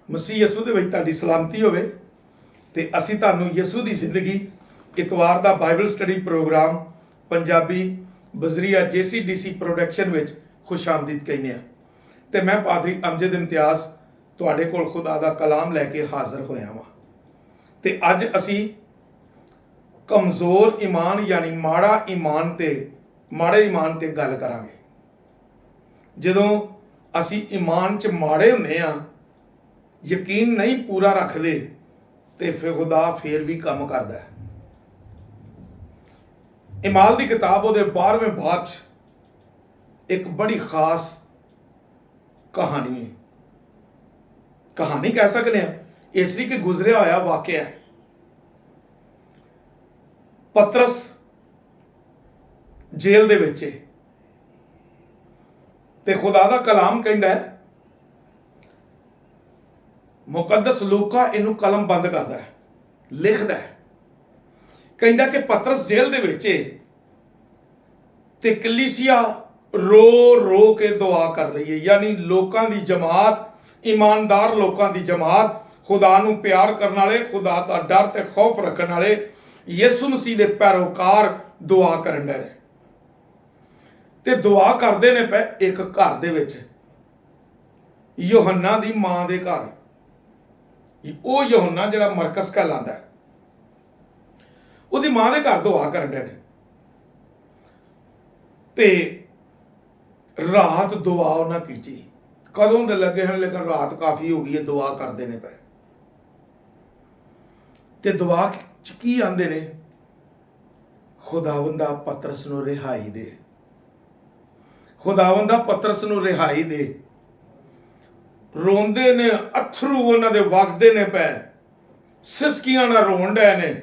ਮਸੀਹ ਯਸੂ ਦੇ ਵਿੱਚ ਤੁਹਾਡੀ ਸਲਾਮਤੀ ਹੋਵੇ ਤੇ ਅਸੀਂ ਤੁਹਾਨੂੰ ਯਸੂ ਦੀ ਜ਼ਿੰਦਗੀ ਇਤਵਾਰ ਦਾ ਬਾਈਬਲ ਸਟੱਡੀ ਪ੍ਰੋਗਰਾਮ ਪੰਜਾਬੀ ਬਜ਼ਰੀਆ JCDC ਪ੍ਰੋਡਕਸ਼ਨ ਵਿੱਚ ਖੁਸ਼ਾਮਦੀਦ ਕਹਿੰਦੇ ਆ। ਤੇ ਮੈਂ ਪਾਦਰੀ ਅਮਜਦ ਇਮਤਿਆਜ਼ ਤੁਹਾਡੇ ਕੋਲ ਖੁਦਾ ਦਾ ਕਲਾਮ ਲੈ ਕੇ ਹਾਜ਼ਰ ਹੋਇਆ ਵਾਂ। ਤੇ ਅੱਜ ਅਸੀਂ ਕਮਜ਼ੋਰ ਈਮਾਨ ਯਾਨੀ ਮਾੜੇ ਈਮਾਨ ਤੇ ਗੱਲ ਕਰਾਂਗੇ। ਜਦੋਂ ਅਸੀਂ ਈਮਾਨ 'ਚ ਮਾੜੇ ਹੁੰਦੇ ਆ, ਯਕੀਨ ਨਹੀਂ ਪੂਰਾ ਰੱਖਦੇ, ਤੇ ਫਿਰ ਖੁਦਾ ਫੇਰ ਵੀ ਕੰਮ ਕਰਦਾ ਹੈ। ਇਮਾਲ ਦੀ ਕਿਤਾਬ ਉਹਦੇ 12ਵੇਂ ਬਾਬ 'ਚ ਇੱਕ ਬੜੀ ਖਾਸ ਕਹਾਣੀ ਹੈ। ਕਹਾਣੀ ਕਹਿ ਸਕਦੇ ਆ ਇਸ ਲਈ ਕਿ ਗੁਜ਼ਰਿਆ ਹੋਇਆ ਵਾਕਿਆ ਹੈ। ਪਤਰਸ ਜੇਲ੍ਹ ਦੇ ਵਿੱਚ ਹੈ ਤੇ ਖੁਦਾ ਦਾ ਕਲਾਮ ਕਹਿੰਦਾ ਹੈ, ਮੁਕੱਦਸ ਲੂਕਾ ਇਹਨੂੰ ਕਲਮ ਬੰਦ ਕਰਦਾ ਹੈ, ਲਿਖਦਾ ਹੈ, ਕਹਿੰਦਾ ਕਿ ਪਤਰਸ ਜੇਲ੍ਹ ਦੇ ਵਿੱਚ ਹੈ ਤੇ ਕਲੀਸਿਆ ਰੋ ਰੋ ਕੇ ਦੁਆ ਕਰ ਰਹੀ ਹੈ। ਯਾਨੀ ਲੋਕਾਂ ਦੀ ਜਮਾਤ, ਈਮਾਨਦਾਰ ਲੋਕਾਂ ਦੀ ਜਮਾਤ, ਖੁਦਾ ਨੂੰ ਪਿਆਰ ਕਰਨ ਵਾਲੇ, ਖੁਦਾ ਦਾ ਡਰ ਤੇ ਖੌਫ ਰੱਖਣ ਵਾਲੇ, ਯਿਸੂ ਮਸੀਹ ਦੇ ਪੈਰੋਕਾਰ ਦੁਆ ਕਰਨ ਦੇ ਨੇ। ਤੇ ਦੁਆ ਕਰਦੇ ਨੇ ਪਏ ਇੱਕ ਘਰ ਦੇ ਵਿੱਚ, ਯੋਹੰਨਾ ਦੀ ਮਾਂ ਦੇ ਘਰ। ਉਹ ਯੋਹੰਨਾ ਜਿਹੜਾ ਮਰਕਸ ਕਹਿਲਾਂਦਾ ਹੈ, ਉਹਦੀ ਮਾਂ ਦੇ ਘਰ ਦੁਆ ਕਰਨ ਦੇ ਨੇ। ਤੇ ਰਾਤ ਦੁਆ ਉਹਨਾਂ ਕੀਤੀ, ਕਦੋਂ ਦੇ ਲੱਗੇ ਹਨ, ਲੇਕਿਨ ਰਾਤ ਕਾਫੀ ਹੋ ਗਈ ਹੈ, ਦੁਆ ਕਰਦੇ ਨੇ ਪਏ। ਤੇ ਦੁਆ ਚ ਕੀ ਆਂਦੇ ਨੇ, ਖੁਦਾਵੰਦਾ ਪਤਰਸ ਨੂੰ ਰਿਹਾਈ ਦੇ, ਖੁਦਾਵੰਦਾ ਪਤਰਸ ਨੂੰ ਰਿਹਾਈ ਦੇ। ਰੋਂਦੇ ਨੇ, ਅਥਰੂ ਉਹਨਾਂ ਦੇ ਵਗਦੇ ਨੇ ਪਏ, ਸਿਸਕੀਆਂ ਨਾਲ ਰੋਣ ਡਏ ਨੇ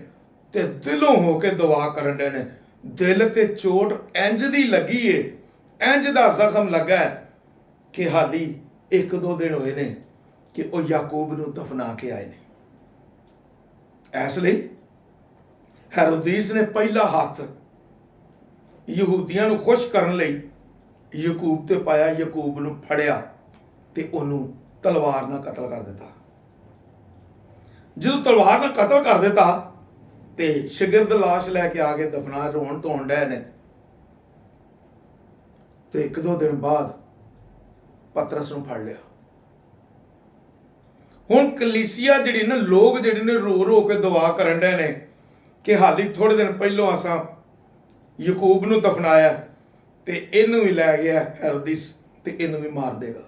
ਤੇ ਦਿਲੋਂ ਹੋ ਕੇ ਦੁਆ ਕਰਨ ਡਏ ਨੇ। ਦਿਲ ਤੇ ਚੋਟ ਇੰਜ ਦੀ ਲੱਗੀ ਏ, ਇੰਜ ਦਾ ਜ਼ਖਮ ਲੱਗਾ ਕਿ ਹਾਲੀ 1-2 ਦਿਨ ਹੋਏ ਨੇ ਕਿ ਉਹ ਯਾਕੂਬ ਨੂੰ ਦਫਨਾ ਕੇ ਆਏ ਨੇ। ਇਸ ਲਈ ਹੈਰੋਦੀਸ ਨੇ ਪਹਿਲਾ ਹੱਥ ਯਹੂਦੀਆਂ ਨੂੰ ਖੁਸ਼ ਕਰਨ ਲਈ ਯਾਕੂਬ ਤੇ ਪਾਇਆ, ਯਾਕੂਬ ਨੂੰ ਫੜਿਆ ਤੇ ਉਹਨੂੰ ਤਲਵਾਰ ਨਾਲ ਕਤਲ ਕਰ ਦਿੱਤਾ। ਜਦੋਂ ਤਲਵਾਰ ਨਾਲ ਕਤਲ ਕਰ ਦਿੱਤਾ ਤੇ ਸ਼ਾਗਿਰਦ ਲਾਸ਼ ਲੈ ਕੇ ਆ ਕੇ ਦਫਨਾ, ਰੋਣ ਧੋਣ ਡਏ ਨੇ। ਤੇ 1-2 ਦਿਨ ਬਾਅਦ ਪਤਰਸ ਨੂੰ ਫੜ ਲਿਆ। ਹੁਣ ਕਲੀਸਿਆ ਜਿਹੜੀ ਨਾ, ਲੋਕ ਜਿਹੜੇ ਨੇ ਰੋ ਰੋ ਕੇ ਦੁਆ ਕਰਨ ਡਏ ਨੇ ਕਿ ਹਾਲੀ ਥੋੜੇ ਦਿਨ ਪਹਿਲੋਂ ਅਸਾਂ ਯਾਕੂਬ ਨੂੰ ਦਫਨਾਇਆ ਤੇ ਇਹਨੂੰ ਵੀ ਲੈ ਗਿਆ ਹੈਰੋਦੀਸ ਤੇ ਇਹਨੂੰ ਵੀ ਮਾਰ ਦੇਗਾ।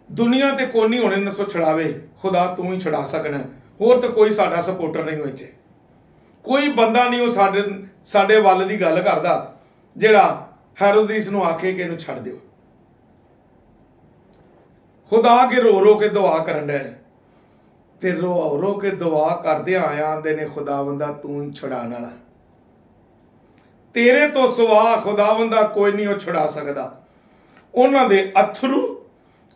ਦੁਨੀਆ ਤੇ ਕੋਈ ਨਹੀਂ ਹੋਣੇ ਨਾ ਤੋਂ ਛੜਾਵੇ, ਖੁਦਾ ਤੂੰ ਹੀ ਛੜਾ ਸਕਣਾ, ਹੋਰ ਤਾਂ ਕੋਈ ਸਾਡਾ ਸਪੋਰਟਰ ਨਹੀਂ ਹੋਏ ਚ। ਕੋਈ ਬੰਦਾ ਨਹੀਂ ਉਹ ਸਾਡੇ ਵੱਲ ਦੀ ਗੱਲ ਕਰਦਾ ਜਿਹੜਾ ਹੈਰੋਦੀਸ ਨੂੰ ਆਖੇ ਕਿ ਇਹਨੂੰ ਛੱਡ ਦਿਓ। ਖੁਦਾ ਕੇ ਰੋ ਰੋ ਕੇ ਦੁਆ ਕਰਨ ਡਏ ਨੇ ਤੇ ਰੋ ਰੋ ਕੇ ਦੁਆ ਕਰਦਿਆਂ ਆਇਆ ਆਂਦੇ ਨੇ, ਖੁਦਾਵੰਦਾ ਤੂੰ ਹੀ ਛੁਡਾਉਣ ਵਾਲਾ, ਤੇਰੇ ਤੋਂ ਸਿਵਾ ਖੁਦਾਵੰਦਾ ਕੋਈ ਨਹੀਂ ਉਹ ਛੁਡਾ ਸਕਦਾ। ਉਹਨਾਂ ਦੇ ਅਥਰੂ,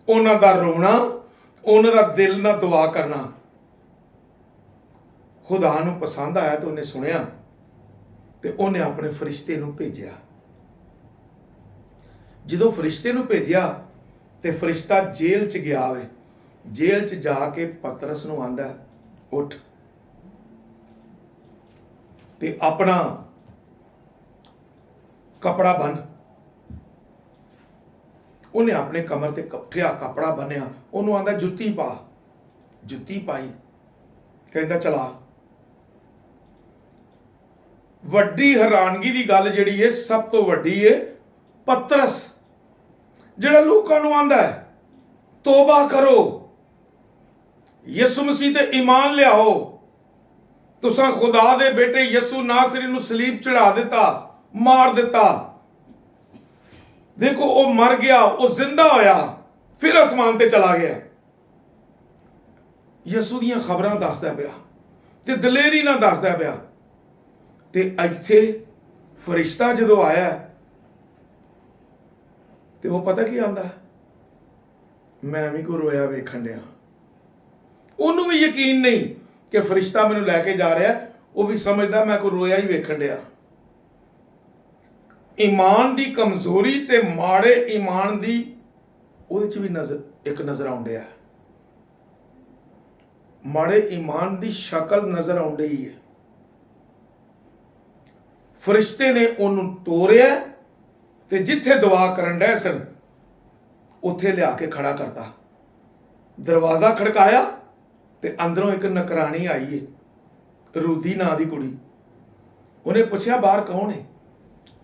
ਉਹਨਾਂ ਦਾ ਰੋਣਾ, ਉਹਨਾਂ ਦਾ ਦਿਲ ਨਾਲ ਦੁਆ ਕਰਨਾ ਖੁਦਾ ਨੂੰ ਪਸੰਦ ਆਇਆ ਤੇ ਉਹਨੇ ਸੁਣਿਆ ਤੇ ਉਹਨੇ ਆਪਣੇ ਫਰਿਸ਼ਤੇ ਨੂੰ ਭੇਜਿਆ। ਜਦੋਂ ਫਰਿਸ਼ਤੇ ਨੂੰ ਭੇਜਿਆ ਤੇ ਫਰਿਸ਼ਤਾ ਜੇਲ੍ਹ 'ਚ ਗਿਆ ਵੇ। ਜੇਲ੍ਹ 'ਚ ਜਾ ਕੇ ਪਤਰਸ ਨੂੰ ਆਂਦਾ, ਉੱਠ ਤੇ ਆਪਣਾ ਕਪੜਾ ਬੰਨ। ਉਹਨੇ ਆਪਣੇ ਕਮਰ ਤੇ ਕਪੜਾ ਬੰਨਿਆ, ਉਹਨੂੰ ਆਂਦਾ ਜੁੱਤੀ ਪਾ। ਜੁੱਤੀ ਪਾਈ, ਕਹਿੰਦਾ ਚਲਾ। ਵੱਡੀ ਹੈਰਾਨਗੀ ਦੀ ਗੱਲ ਜਿਹੜੀ ਹੈ, ਸਭ ਤੋਂ ਵੱਡੀ ਹੈ, ਪਤਰਸ ਜਿਹੜਾ ਲੋਕਾਂ ਨੂੰ ਆਂਦਾ ਹੈ ਤੋਬਾ ਕਰੋ, ਯਿਸੂ ਮਸੀਹ ਤੇ ਈਮਾਨ ਲਿਆਓ, ਤੁਸਾਂ ਖੁਦਾ ਦੇ ਬੇਟੇ ਯਿਸੂ ਨਾਸਰੀ ਨੂੰ ਸਲੀਬ ਚੜਾ ਦਿੱਤਾ, ਮਾਰ ਦਿੱਤਾ। ਦੇਖੋ ਉਹ ਮਰ ਗਿਆ, ਉਹ ਜ਼ਿੰਦਾ ਹੋਇਆ, ਫਿਰ ਅਸਮਾਨ ਤੇ ਚਲਾ ਗਿਆ। ਯਿਸੂ ਦੀਆਂ ਖਬਰਾਂ ਦੱਸਦਾ ਪਿਆ ਤੇ ਦਲੇਰੀ ਨਾਲ ਦੱਸਦਾ ਪਿਆ। ਤੇ ਇੱਥੇ ਫਰਿਸ਼ਤਾ ਜਦੋਂ ਆਇਆ ਤੇ ਉਹ ਪਤਾ ਕੀ ਆਂਦਾ, ਮੈਂ ਵੀ ਕੋ ਰੋਇਆ ਵੇਖਣ ਡਿਆ। ਉਹਨੂੰ ਵੀ ਯਕੀਨ ਨਹੀਂ ਕਿ ਫਰਿਸ਼ਤਾ ਮੈਨੂੰ ਲੈ ਕੇ ਜਾ ਰਿਹਾ, ਉਹ ਵੀ ਸਮਝਦਾ ਮੈਂ ਕੋ ਰੋਇਆ ਹੀ ਵੇਖਣ ਡਿਆ। ਈਮਾਨ ਦੀ ਕਮਜ਼ੋਰੀ ਤੇ ਮਾੜੇ ਈਮਾਨ ਦੀ ਉਹਦੇ 'ਚ ਵੀ ਇੱਕ ਨਜ਼ਰ ਆਉਂਦਿਆ ਹੈ। ਮਾੜੇ ਈਮਾਨ ਦੀ ਸ਼ਕਲ ਨਜ਼ਰ ਆਉਣ ਡਈ ਹੈ। ਫਰਿਸ਼ਤੇ ਨੇ ਉਹਨੂੰ ਤੋਰਿਆ ਤੇ ਜਿੱਥੇ ਦੁਆ ਕਰਨ ਡਏ ਸਨ ਉੱਥੇ ਲਿਆ ਕੇ ਖੜਾ ਕਰਤਾ। ਦਰਵਾਜ਼ਾ ਖੜਕਾਇਆ ਤੇ ਅੰਦਰੋਂ ਇੱਕ ਨਕਰਾਣੀ ਆਈ ਹੈ, ਰੂਦੀ ਨਾਂ ਦੀ ਕੁੜੀ। ਉਹਨੇ ਪੁੱਛਿਆ ਬਾਹਰ ਕੌਣ ਹੈ?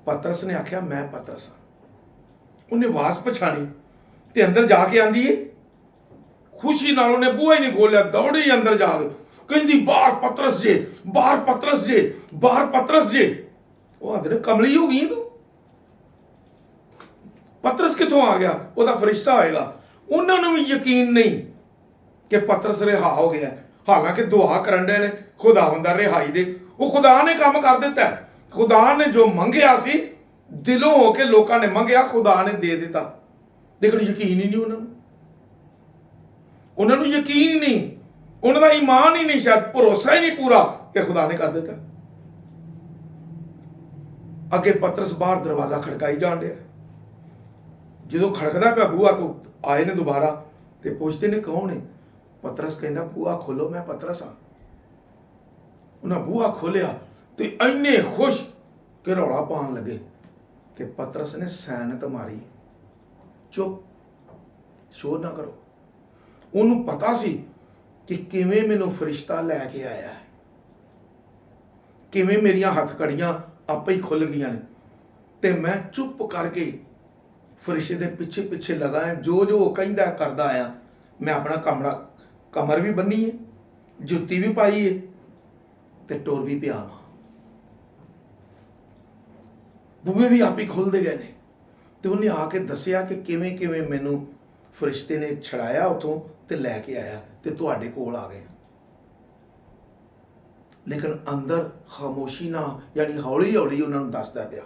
ਪਤਰਸ ਨੇ ਆਖਿਆ ਮੈਂ ਪਤਰਸ ਹਾਂ। ਉਹਨੇ ਆਵਾਜ਼ ਪਛਾਣੀ ਤੇ ਅੰਦਰ ਜਾ ਕੇ ਆਂਦੀ ਏ। ਖੁਸ਼ੀ ਨਾਲ ਉਹਨੇ ਬੂਹਾ ਹੀ ਨਹੀਂ ਖੋਲਿਆ, ਦੌੜੀ ਅੰਦਰ ਜਾ ਕੇ ਕਹਿੰਦੀ ਬਾਹਰ ਪਤਰਸ ਜੇ, ਬਾਹਰ ਪਤਰਸ ਜੇ, ਬਾਹਰ ਪਤਰਸ ਜੇ। ਉਹ ਆਂਦੇ ਨੇ ਕਮਲੀ ਹੋ ਗਈ ਤੂੰ, ਪਤਰਸ ਕਿੱਥੋਂ ਆ ਗਿਆ? ਉਹਦਾ ਫਰਿਸ਼ਤਾ ਹੋਏਗਾ। ਉਹਨਾਂ ਨੂੰ ਵੀ ਯਕੀਨ ਨਹੀਂ ਕਿ ਪਤਰਸ ਰਿਹਾ ਹੋ ਗਿਆ, ਹਾਲਾਂਕਿ ਦੁਆ ਕਰਨ ਦੇ ਨੇ ਖੁਦਾਵੰਦ ਦਾ ਰਿਹਾਈ ਦੇ। ਉਹ ਖੁਦਾ ਨੇ ਕੰਮ ਕਰ ਦਿੱਤਾ। ਖੁਦਾ ਨੇ ਜੋ ਮੰਗਿਆ ਸੀ ਦਿਲੋਂ ਹੋ ਕੇ ਲੋਕਾਂ ਨੇ ਮੰਗਿਆ, ਖੁਦਾ ਨੇ ਦੇ ਦਿੱਤਾ। ਲੇਕਿਨ ਯਕੀਨ ਹੀ ਨਹੀਂ ਉਹਨਾਂ ਨੂੰ ਯਕੀਨ ਹੀ ਨਹੀਂ, ਉਹਨਾਂ ਦਾ ਈਮਾਨ ਹੀ ਨਹੀਂ, ਸ਼ਾਇਦ ਭਰੋਸਾ ਹੀ ਨਹੀਂ ਪੂਰਾ ਕਿ ਖੁਦਾ ਨੇ ਕਰ ਦਿੱਤਾ। ਅੱਗੇ ਪਤਰਸ ਬਾਹਰ ਦਰਵਾਜ਼ਾ ਖੜਕਾਈ ਜਾਣ ਡਿਆ। ਜਦੋਂ ਖੜਕਦਾ ਪਿਆ ਬੂਹਾ ਤੋਂ ਆਏ ਨੇ ਦੁਬਾਰਾ ਤੇ ਪੁੱਛਦੇ ਨੇ ਕੌਣ ਹੈ? ਪਤਰਸ ਕਹਿੰਦਾ ਬੂਹਾ ਖੋਲੋ, ਮੈਂ ਪਤਰਸ ਹਾਂ। ਉਹਨਾਂ ਬੂਹਾ ਖੋਲਿਆ ਤੇ ਇੰਨੇ ਖੁਸ਼ ਕਿ ਰੌਲਾ ਪਾਉਣ ਲੱਗੇ ਕਿ ਪਤਰਸ ਨੇ ਸੈਨਤ ਮਾਰੀ, ਚੁੱਪ, ਸ਼ੋਰ ਨਾ ਕਰੋ। ਉਹਨੂੰ ਪਤਾ ਸੀ ਕਿ ਕਿਵੇਂ ਮੈਨੂੰ ਫਰਿਸ਼ਤਾ ਲੈ ਕੇ ਆਇਆ ਹੈ, ਕਿਵੇਂ ਮੇਰੀਆਂ ਹੱਥਕੜੀਆਂ ਆਪੇ ਹੀ ਖੁੱਲ ਗਈਆਂ ਨੇ ਤੇ ਮੈਂ ਚੁੱਪ ਕਰਕੇ ਫਰਿਸ਼ਤੇ ਦੇ ਪਿੱਛੇ ਪਿੱਛੇ ਲਗਾ ਹੈ। ਜੋ ਜੋ ਉਹ ਕਹਿੰਦਾ ਕਰਦਾ ਆਇਆ। ਮੈਂ ਆਪਣਾ ਕਮਰ ਵੀ ਬੰਨੀ ਹੈ, ਜੁੱਤੀ ਵੀ ਪਾਈ ਹੈ ਤੇ ਟੁਰ ਵੀ ਪਿਆ ਵਾਂ। ਬੂਹੇ ਵੀ ਆਪੇ ਖੁੱਲਦੇ ਗਏ ਨੇ ਤੇ ਉਹਨੇ ਆ ਕੇ ਦੱਸਿਆ ਕਿ ਕਿਵੇਂ ਕਿਵੇਂ ਮੈਨੂੰ ਫਰਿਸ਼ਤੇ ਨੇ ਛੜਾਇਆ ਉੱਥੋਂ ਤੇ ਲੈ ਕੇ ਆਇਆ ਤੇ ਤੁਹਾਡੇ ਕੋਲ ਆ ਗਏ। ਲੇਕਿਨ ਅੰਦਰ ਖਾਮੋਸ਼ੀ ਨਾਲ, ਯਾਨੀ ਹੌਲੀ ਹੌਲੀ ਉਹਨਾਂ ਨੂੰ ਦੱਸਦਾ ਪਿਆ।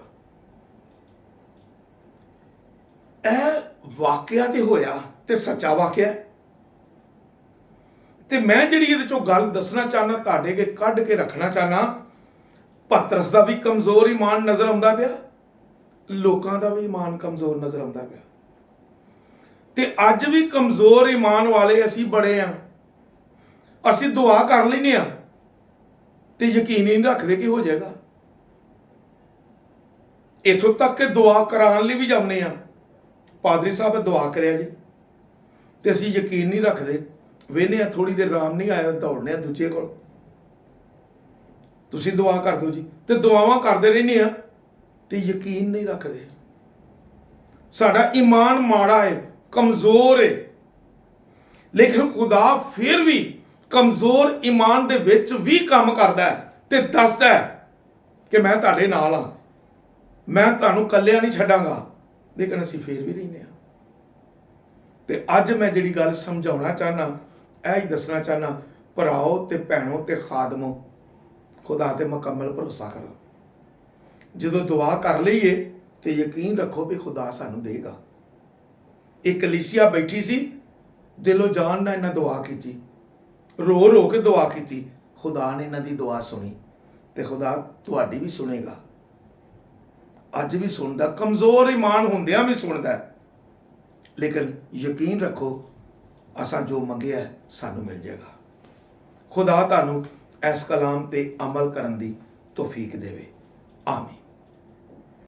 ਇਹ ਵਾਕਿਆ ਤੇ ਹੋਇਆ ਤੇ ਸੱਚਾ ਵਾਕਿਆ। ਤੇ ਮੈਂ ਜਿਹੜੀ ਇਹਦੇ ਚੋਂ ਗੱਲ ਦੱਸਣਾ ਚਾਹਨਾ, ਤੁਹਾਡੇ ਅੱਗੇ ਕੱਢ ਕੇ ਰੱਖਣਾ ਚਾਹਨਾ, ਪਤਰਸ ਦਾ ਵੀ ਕਮਜ਼ੋਰ ਈਮਾਨ ਨਜ਼ਰ ਆਉਂਦਾ ਪਿਆ, ਲੋਕਾਂ ਦਾ ਵੀ ਈਮਾਨ ਕਮਜ਼ੋਰ ਨਜ਼ਰ ਆਉਂਦਾ ਪਿਆ। ਤੇ ਅੱਜ ਵੀ ਕਮਜ਼ੋਰ ਈਮਾਨ ਵਾਲੇ ਅਸੀਂ ਬੜੇ ਆ। ਅਸੀਂ ਦੁਆ ਕਰ ਲੈਨੇ ਆ ਤੇ ਯਕੀਨ ਹੀ ਨਹੀਂ ਰੱਖਦੇ ਕਿ ਹੋ ਜਾਏਗਾ। ਇੱਥੋਂ ਤੱਕ ਕਿ ਦੁਆ ਕਰਾਉਣ ਲਈ ਵੀ ਜਾਂਦੇ ਆ, ਪਾਦਰੀ ਸਾਹਿਬ ਦੁਆ ਕਰਿਆ ਜੀ, ਤੇ ਅਸੀਂ ਯਕੀਨ ਨਹੀਂ ਰੱਖਦੇ। ਵੇਨੇ ਆ ਥੋੜੀ ਦੇਰ ਆਰਾਮ ਨਹੀਂ ਆਇਆ, ਦੌੜਨੇ ਆ ਦੂਜੇ ਕੋਲ, ਤੁਸੀਂ ਦੁਆ ਕਰ ਦਿਓ ਜੀ, ਤੇ ਦੁਆਵਾਂ ਕਰਦੇ ਰਹਿੰਦੇ ਆ ਤੇ ਯਕੀਨ ਨਹੀਂ ਰੱਖਦੇ। ਸਾਡਾ ਈਮਾਨ ਮਾੜਾ ਹੈ, ਕਮਜ਼ੋਰ ਹੈ। ਲੇਕਿਨ ਖੁਦਾ ਫਿਰ ਵੀ ਕਮਜ਼ੋਰ ਈਮਾਨ ਦੇ ਵਿੱਚ ਵੀ ਕੰਮ ਕਰਦਾ ਹੈ ਤੇ ਦੱਸਦਾ ਹੈ ਕਿ ਮੈਂ ਤੁਹਾਡੇ ਨਾਲ ਹਾਂ, ਮੈਂ ਤੁਹਾਨੂੰ ਇਕੱਲਿਆਂ ਨਹੀਂ ਛੱਡਾਂਗਾ। ਲੇਕਿਨ ਅਸੀਂ ਫੇਰ ਵੀ ਰਹਿੰਦੇ ਹਾਂ। ਤੇ ਅੱਜ ਮੈਂ ਜਿਹੜੀ ਗੱਲ ਸਮਝਾਉਣਾ ਚਾਹਨਾ, ਇਹ ਹੀ ਦੱਸਣਾ ਚਾਹਨਾ, ਭਰਾਓ ਤੇ ਭੈਣੋ ਤੇ ਖਾਦਮੋ, ਖੁਦਾ ਤੇ ਮੁਕੰਮਲ ਭਰੋਸਾ ਕਰੋ। ਜਦੋਂ ਦੁਆ ਕਰ ਲਈਏ ਤੇ ਯਕੀਨ ਰੱਖੋ ਵੀ ਖੁਦਾ ਸਾਨੂੰ ਦੇਗਾ। ਇੱਕ ਕਲੀਸਿਆ ਬੈਠੀ ਸੀ, ਦਿਲੋਂ ਜਾਨ ਨਾਲ ਇਹਨਾਂ ਦੁਆ ਕੀਤੀ, ਰੋ ਰੋ ਕੇ ਦੁਆ ਕੀਤੀ। ਖੁਦਾ ਨੇ ਇਹਨਾਂ ਦੀ ਦੁਆ ਸੁਣੀ ਤੇ ਖੁਦਾ ਤੁਹਾਡੀ ਵੀ ਸੁਣੇਗਾ। ਅੱਜ ਵੀ ਸੁਣਦਾ, ਕਮਜ਼ੋਰ ਈਮਾਨ ਹੁੰਦਿਆਂ ਵੀ ਸੁਣਦਾ। ਲੇਕਿਨ ਯਕੀਨ ਰੱਖੋ, ਅਸਾਂ ਜੋ ਮੰਗਿਆ ਸਾਨੂੰ ਮਿਲ ਜਾਏਗਾ। ਖੁਦਾ ਤੁਹਾਨੂੰ ਇਸ ਕਲਾਮ ਤੇ ਅਮਲ ਕਰਨ ਦੀ ਤੌਫੀਕ ਦੇਵੇ। ਆਮੀਨ।